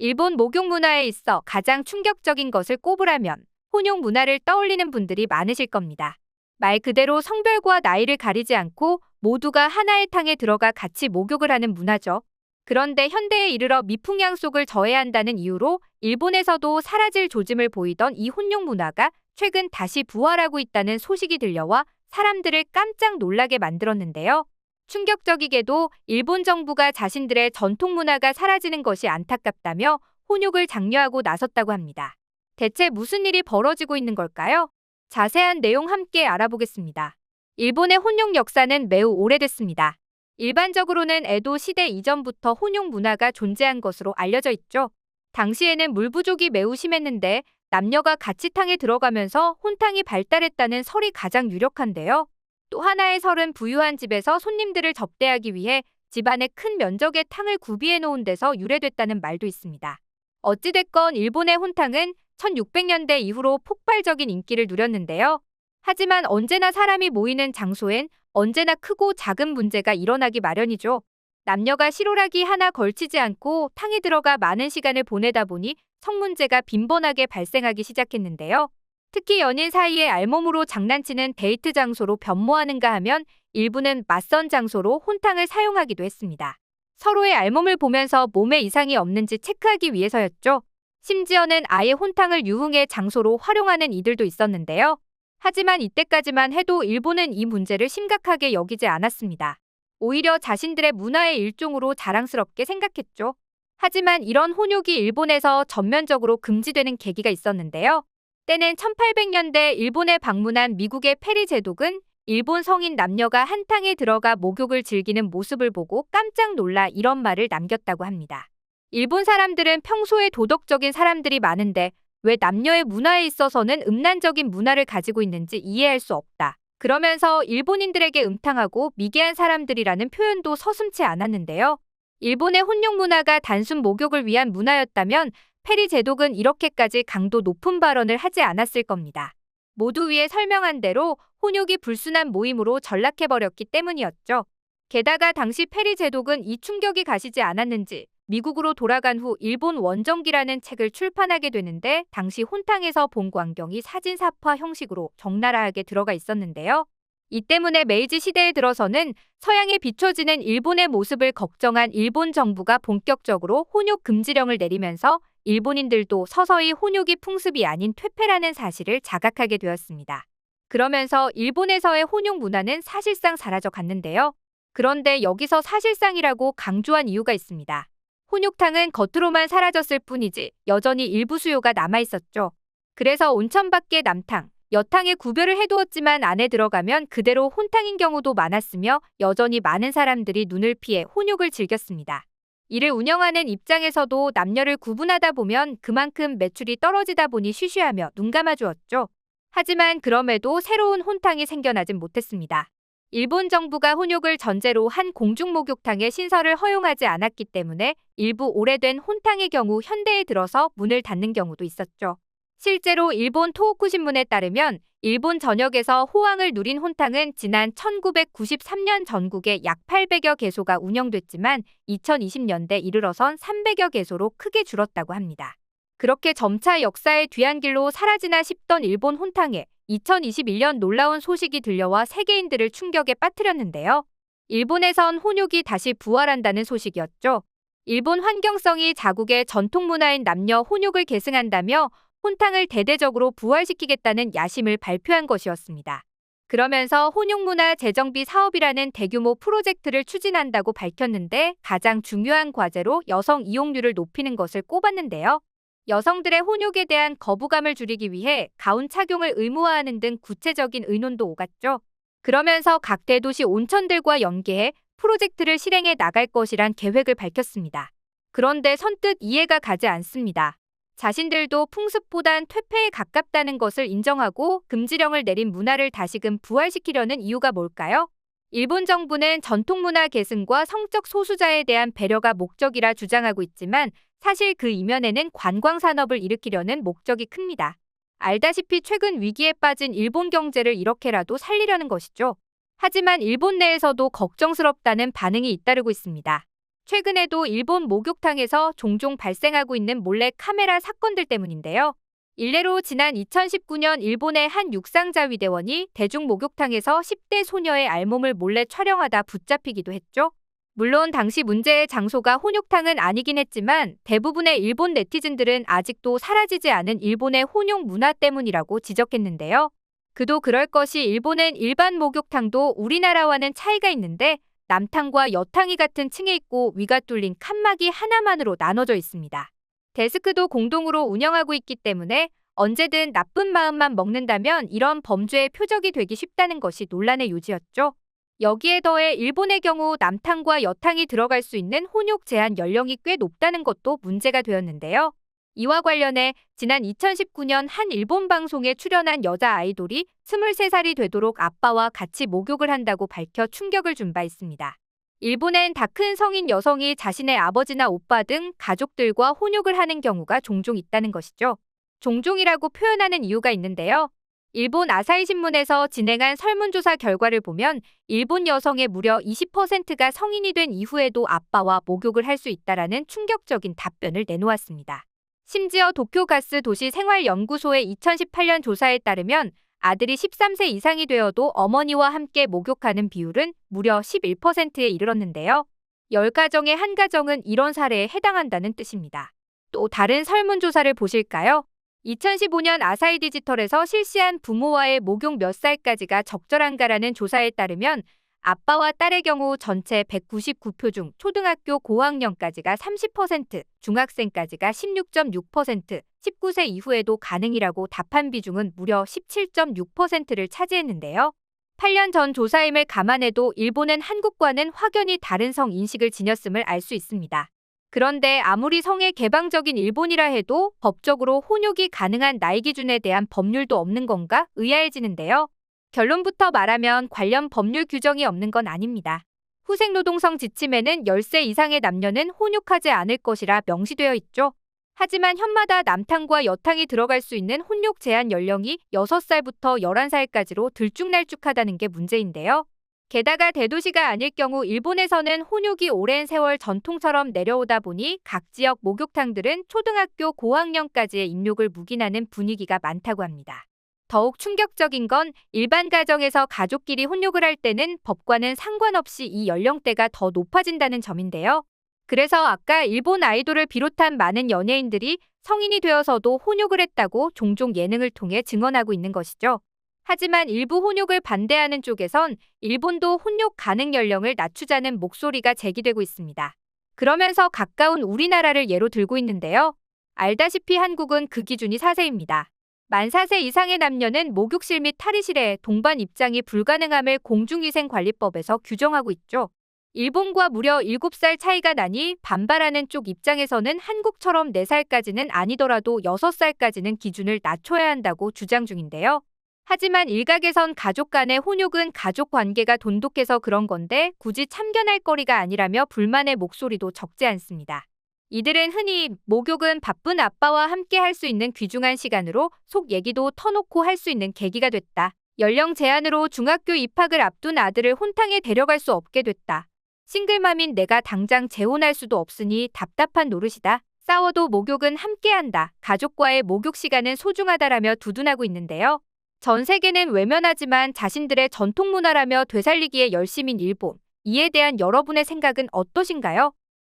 일본 목욕 문화에 있어 가장 충격적인 것을 꼽으라면 혼용 문화를 떠올리는 분들이 많으실 겁니다. 말 그대로 성별과 나이를 가리지 않고 모두가 하나의 탕에 들어가 같이 목욕을 하는 문화죠. 그런데 현대에 이르러 미풍양속을 져야 한다는 이유로 일본에서도 사라질 조짐을 보이던 이 혼용 문화가 최근 다시 부활하고 있다는 소식이 들려와 사람들을 깜짝 놀라게 만들었는데요. 충격적이게도 일본 정부가 자신들의 전통 문화가 사라지는 것이 안타깝다며 혼욕을 장려하고 나섰다고 합니다. 대체 무슨 일이 벌어지고 있는 걸까요? 자세한 내용 함께 알아보겠습니다. 일본의 혼용 역사는 매우 오래됐습니다. 일반적으로는 에도 시대 이전부터 혼용 문화가 존재한 것으로 알려져 있죠. 당시에는 물 부족이 매우 심했는데 남녀가 같이 탕에 들어가면서 혼탕이 발달했다는 설이 가장 유력한데요. 또 하나의 설은 부유한 집에서 손님들을 접대하기 위해 집안의 큰 면적의 탕을 구비해 놓은 데서 유래됐다는 말도 있습니다. 어찌됐건 일본의 혼탕은 1600년대 이후로 폭발적인 인기를 누렸는데요. 하지만 언제나 사람이 모이는 장소엔 언제나 크고 작은 문제가 일어나기 마련이죠. 남녀가 실오라기 하나 걸치지 않고 탕에 들어가 많은 시간을 보내다 보니 성문제가 빈번하게 발생하기 시작했는데요. 특히 연인 사이에 알몸으로 장난치는 데이트 장소로 변모하는가 하면 일부는 맞선 장소로 혼탕을 사용하기도 했습니다. 서로의 알몸을 보면서 몸에 이상이 없는지 체크하기 위해서였죠. 심지어는 아예 혼탕을 유흥의 장소로 활용하는 이들도 있었는데요. 하지만 이때까지만 해도 일본은 이 문제를 심각하게 여기지 않았습니다. 오히려 자신들의 문화의 일종으로 자랑스럽게 생각했죠. 하지만 이런 혼욕이 일본에서 전면적으로 금지되는 계기가 있었는데요. 때는 1800년대 일본에 방문한 미국의 페리 제독은 일본 성인 남녀가 한탕에 들어가 목욕을 즐기는 모습을 보고 깜짝 놀라 이런 말을 남겼다고 합니다. 일본 사람들은 평소에 도덕적인 사람들이 많은데 왜 남녀의 문화에 있어서는 음란적인 문화를 가지고 있는지 이해할 수 없다. 그러면서 일본인들에게 음탕하고 미개한 사람들이라는 표현도 서슴지 않았는데요. 일본의 혼용 문화가 단순 목욕을 위한 문화였다면 페리 제독은 이렇게까지 강도 높은 발언을 하지 않았을 겁니다. 모두 위에 설명한 대로 혼욕이 불순한 모임으로 전락해버렸기 때문이었죠. 게다가 당시 페리 제독은 이 충격이 가시지 않았는지 미국으로 돌아간 후 일본 원정기라는 책을 출판하게 되는데 당시 혼탕에서 본 광경이 사진사파 형식으로 적나라하게 들어가 있었는데요. 이 때문에 메이지 시대에 들어서는 서양에 비춰지는 일본의 모습을 걱정한 일본 정부가 본격적으로 혼욕 금지령을 내리면서 일본인들도 서서히 혼욕이 풍습이 아닌 퇴폐라는 사실을 자각하게 되었습니다. 그러면서 일본에서의 혼욕 문화는 사실상 사라져 갔는데요. 그런데 여기서 사실상이라고 강조한 이유가 있습니다. 혼욕탕은 겉으로만 사라졌을 뿐이지 여전히 일부 수요가 남아있었죠. 그래서 온천 밖에 남탕, 여탕에 구별을 해두었지만 안에 들어가면 그대로 혼탕인 경우도 많았으며 여전히 많은 사람들이 눈을 피해 혼욕을 즐겼습니다. 이를 운영하는 입장에서도 남녀를 구분하다 보면 그만큼 매출이 떨어지다 보니 쉬쉬하며 눈 감아주었죠. 하지만 그럼에도 새로운 혼탕이 생겨나진 못했습니다. 일본 정부가 혼욕을 전제로 한 공중목욕탕의 신설을 허용하지 않았기 때문에 일부 오래된 혼탕의 경우 현대에 들어서 문을 닫는 경우도 있었죠. 실제로 일본 토호쿠 신문에 따르면 일본 전역에서 호황을 누린 혼탕은 지난 1993년 전국에 약 800여 개소가 운영됐지만 2020년대 이르러선 300여 개소로 크게 줄었다고 합니다. 그렇게 점차 역사의 뒤안길로 사라지나 싶던 일본 혼탕에 2021년 놀라운 소식이 들려와 세계인들을 충격에 빠뜨렸는데요. 일본에선 혼욕이 다시 부활한다는 소식이었죠. 일본 환경성이 자국의 전통 문화인 남녀 혼욕을 계승한다며 혼탕을 대대적으로 부활시키겠다는 야심을 발표한 것이었습니다. 그러면서 혼욕문화 재정비 사업이라는 대규모 프로젝트를 추진한다고 밝혔는데 가장 중요한 과제로 여성 이용률을 높이는 것을 꼽았는데요. 여성들의 혼욕에 대한 거부감을 줄이기 위해 가운 착용을 의무화하는 등 구체적인 의논도 오갔죠. 그러면서 각 대도시 온천들과 연계해 프로젝트를 실행해 나갈 것이란 계획을 밝혔습니다. 그런데 선뜻 이해가 가지 않습니다. 자신들도 풍습보단 퇴폐에 가깝다는 것을 인정하고 금지령을 내린 문화를 다시금 부활시키려는 이유가 뭘까요? 일본 정부는 전통문화 계승과 성적 소수자에 대한 배려가 목적이라 주장하고 있지만 사실 그 이면에는 관광산업을 일으키려는 목적이 큽니다. 알다시피 최근 위기에 빠진 일본 경제를 이렇게라도 살리려는 것이죠. 하지만 일본 내에서도 걱정스럽다는 반응이 잇따르고 있습니다. 최근에도 일본 목욕탕에서 종종 발생하고 있는 몰래 카메라 사건들 때문인데요. 일례로 지난 2019년 일본의 한 육상자위대원이 대중 목욕탕에서 10대 소녀의 알몸을 몰래 촬영하다 붙잡히기도 했죠. 물론 당시 문제의 장소가 혼욕탕은 아니긴 했지만 대부분의 일본 네티즌들은 아직도 사라지지 않은 일본의 혼욕 문화 때문이라고 지적했는데요. 그도 그럴 것이 일본은 일반 목욕탕도 우리나라와는 차이가 있는데 남탕과 여탕이 같은 층에 있고 위가 뚫린 칸막이 하나만으로 나눠져 있습니다. 데스크도 공동으로 운영하고 있기 때문에 언제든 나쁜 마음만 먹는다면 이런 범죄의 표적이 되기 쉽다는 것이 논란의 요지였죠. 여기에 더해 일본의 경우 남탕과 여탕이 들어갈 수 있는 혼욕 제한 연령이 꽤 높다는 것도 문제가 되었는데요. 이와 관련해 지난 2019년 한 일본 방송에 출연한 여자 아이돌이 23살이 되도록 아빠와 같이 목욕을 한다고 밝혀 충격을 준 바 있습니다. 일본엔 다 큰 성인 여성이 자신의 아버지나 오빠 등 가족들과 혼욕을 하는 경우가 종종 있다는 것이죠. 종종이라고 표현하는 이유가 있는데요. 일본 아사히 신문에서 진행한 설문조사 결과를 보면 일본 여성의 무려 20%가 성인이 된 이후에도 아빠와 목욕을 할 수 있다라는 충격적인 답변을 내놓았습니다. 심지어 도쿄가스 도시생활연구소의 2018년 조사에 따르면 아들이 13세 이상이 되어도 어머니와 함께 목욕하는 비율은 무려 11%에 이르렀는데요. 10가정의 한 가정은 이런 사례에 해당한다는 뜻입니다. 또 다른 설문조사를 보실까요? 2015년 아사히 디지털에서 실시한 부모와의 목욕 몇 살까지가 적절한가라는 조사에 따르면 아빠와 딸의 경우 전체 199표 중 초등학교 고학년까지가 30%, 중학생까지가 16.6%, 19세 이후에도 가능이라고 답한 비중은 무려 17.6%를 차지했는데요. 8년 전 조사임을 감안해도 일본은 한국과는 확연히 다른 성 인식을 지녔음을 알 수 있습니다. 그런데 아무리 성에 개방적인 일본이라 해도 법적으로 혼욕이 가능한 나이 기준에 대한 법률도 없는 건가 의아해지는데요. 결론부터 말하면 관련 법률 규정이 없는 건 아닙니다. 후생노동성 지침에는 10세 이상의 남녀는 혼욕하지 않을 것이라 명시되어 있죠. 하지만 현마다 남탕과 여탕이 들어갈 수 있는 혼욕 제한 연령이 6살부터 11살까지로 들쭉날쭉하다는 게 문제인데요. 게다가 대도시가 아닐 경우 일본에서는 혼욕이 오랜 세월 전통처럼 내려오다 보니 각 지역 목욕탕들은 초등학교 고학년까지의 입욕을 묵인하는 분위기가 많다고 합니다. 더욱 충격적인 건 일반 가정에서 가족끼리 혼욕을 할 때는 법과는 상관없이 이 연령대가 더 높아진다는 점인데요. 그래서 아까 일본 아이돌을 비롯한 많은 연예인들이 성인이 되어서도 혼욕을 했다고 종종 예능을 통해 증언하고 있는 것이죠. 하지만 일부 혼욕을 반대하는 쪽에선 일본도 혼욕 가능 연령을 낮추자는 목소리가 제기되고 있습니다. 그러면서 가까운 우리나라를 예로 들고 있는데요. 알다시피 한국은 그 기준이 4세입니다. 만 4세 이상의 남녀는 목욕실 및 탈의실에 동반 입장이 불가능함을 공중위생관리법에서 규정하고 있죠. 일본과 무려 7살 차이가 나니 반발하는 쪽 입장에서는 한국처럼 4살까지는 아니더라도 6살까지는 기준을 낮춰야 한다고 주장 중인데요. 하지만 일각에선 가족 간의 혼욕은 가족 관계가 돈독해서 그런 건데 굳이 참견할 거리가 아니라며 불만의 목소리도 적지 않습니다. 이들은 흔히 목욕은 바쁜 아빠와 함께 할 수 있는 귀중한 시간으로 속 얘기도 터놓고 할 수 있는 계기가 됐다. 연령 제한으로 중학교 입학을 앞둔 아들을 혼탕에 데려갈 수 없게 됐다. 싱글맘인 내가 당장 재혼할 수도 없으니 답답한 노릇이다. 싸워도 목욕은 함께한다. 가족과의 목욕 시간은 소중하다라며 두둔하고 있는데요. 전 세계는 외면하지만 자신들의 전통 문화라며 되살리기에 열심인 일본. 이에 대한 여러분의 생각은 어떠신가요?